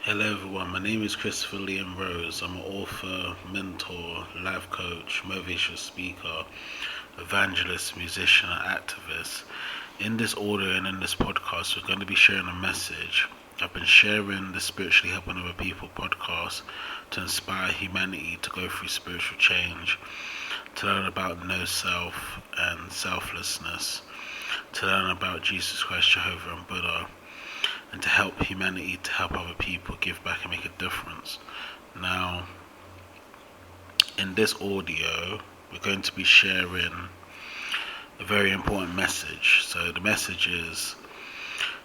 Hello everyone, my name is Christopher Liam Rose. I'm an author, mentor, life coach, motivational speaker, evangelist, musician, and activist. In this audio and in this podcast, we're going to be sharing a message. I've been sharing the Spiritually Helping Other People podcast to inspire humanity to go through spiritual change, to learn about no self and selflessness, to learn about Jesus Christ, Jehovah, and Buddha, and to help humanity, to help other people, give back and make a difference. Now, in this audio, we're going to be sharing a very important message. So the message is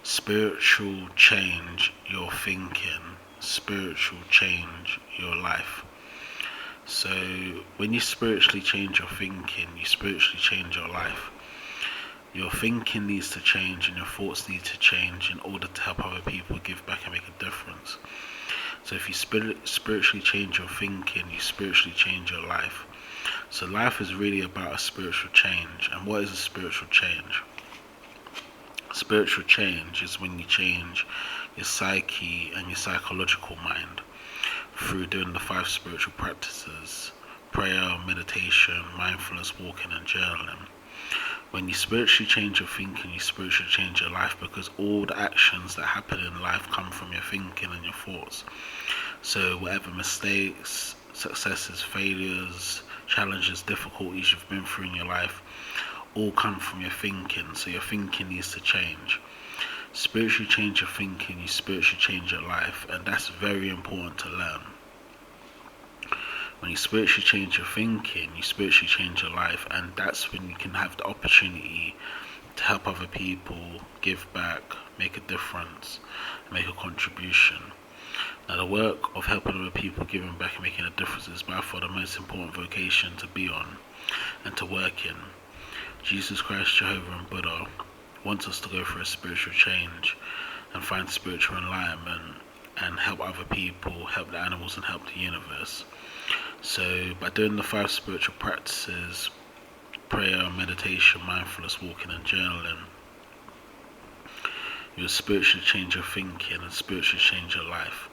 spiritual change your thinking, spiritual change your life. So when you spiritually change your thinking, you spiritually change your life. Your thinking needs to change and your thoughts need to change in order to help other people, give back and make a difference. So if you spiritually change your thinking, you spiritually change your life. So life is really about a spiritual change. And what is a spiritual change? Spiritual change is when you change your psyche and your psychological mind through doing the 5 spiritual practices: prayer, meditation, mindfulness, walking and journaling. When you spiritually change your thinking, you spiritually change your life, because all the actions that happen in life come from your thinking and your thoughts. So whatever mistakes, successes, failures, challenges, difficulties you've been through in your life, all come from your thinking. So your thinking needs to change. Spiritually change your thinking, you spiritually change your life, and that's very important to learn. When you spiritually change your thinking, you spiritually change your life, and that's when you can have the opportunity to help other people, give back, make a difference, make a contribution. Now, the work of helping other people, giving back and making a difference is by far the most important vocation to be on and to work in. Jesus Christ, Jehovah and Buddha wants us to go through a spiritual change and find spiritual enlightenment and help other people, help the animals and help the universe. So by doing the 5 spiritual practices, prayer, meditation, mindfulness, walking and journaling, you'll spiritually change your thinking and spiritually change your life.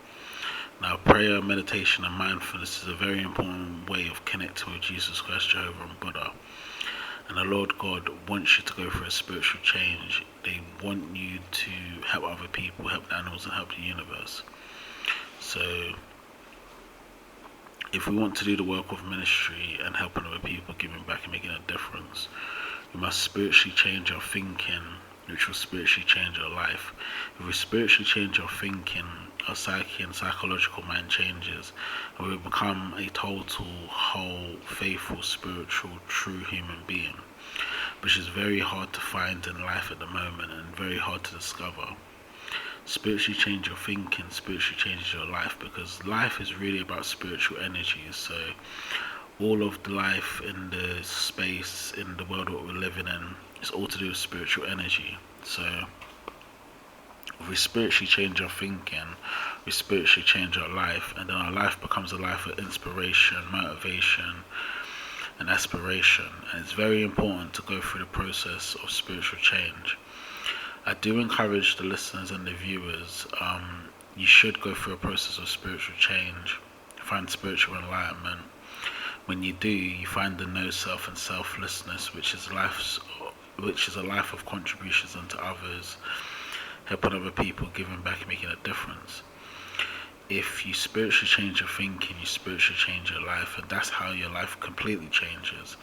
Now, prayer, meditation and mindfulness is a very important way of connecting with Jesus Christ, Jehovah and Buddha. And the Lord God wants you to go through a spiritual change. They want you to help other people, help the animals and help the universe. So if we want to do the work of ministry and helping other people, giving back and making a difference, we must spiritually change our thinking, which will spiritually change our life. If we spiritually change our thinking, our psyche and psychological mind changes, and we become a total, whole, faithful, spiritual, true human being, which is very hard to find in life at the moment and very hard to discover. Spiritually change your thinking, spiritually change your life, because life is really about spiritual energies. So all of the life in the space, in the world that we're living in, is all to do with spiritual energy. So if we spiritually change our thinking, we spiritually change our life, and then our life becomes a life of inspiration, motivation and aspiration. And it's very important to go through the process of spiritual change. I do encourage the listeners and the viewers, you should go through a process of spiritual change, find spiritual enlightenment. When you do, you find the no self and selflessness, which is a life of contributions unto others, helping other people, giving back and making a difference. If you spiritually change your thinking, you spiritually change your life, and that's how your life completely changes.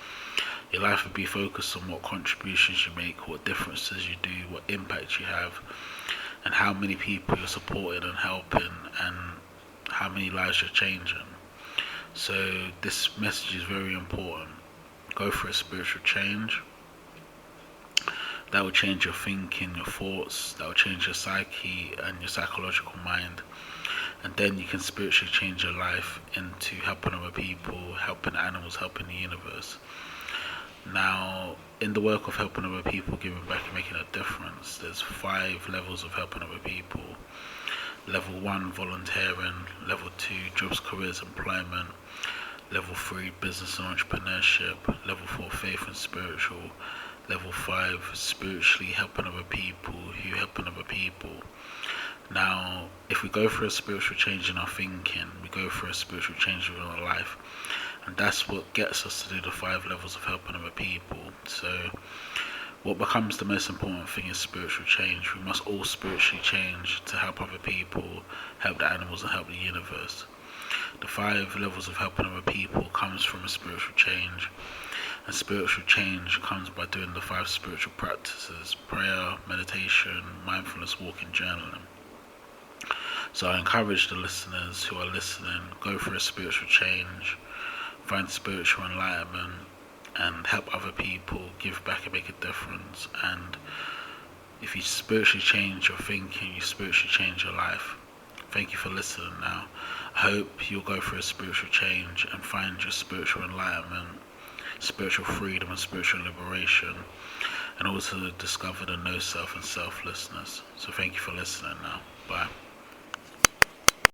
Your life will be focused on what contributions you make, what differences you do, what impact you have, and how many people you're supporting and helping, and how many lives you're changing. So this message is very important. Go for a spiritual change. That will change your thinking, your thoughts, that will change your psyche and your psychological mind. And then you can spiritually change your life into helping other people, helping animals, helping the universe. Now, in the work of helping other people, giving back and making a difference, there's 5 levels of helping other people. Level 1, volunteering. Level 2, jobs, careers, employment. Level 3, business and entrepreneurship. Level 4, faith and spiritual. Level 5, spiritually helping other people, helping other people. Now, if we go through a spiritual change in our thinking, we go through a spiritual change in our life, and that's what gets us to do the 5 levels of helping other people. So what becomes the most important thing is spiritual change. We must all spiritually change to help other people, help the animals, and help the universe. The 5 levels of helping other people comes from a spiritual change, and spiritual change comes by doing the 5 spiritual practices: prayer, meditation, mindfulness, walking, journaling. So I encourage the listeners who are listening, go for a spiritual change, find spiritual enlightenment, and help other people, give back and make a difference. And if you spiritually change your thinking, you spiritually change your life. Thank you for listening now. I hope you'll go through a spiritual change and find your spiritual enlightenment, spiritual freedom and spiritual liberation, and also discover the no self and selflessness. So thank you for listening now. Bye.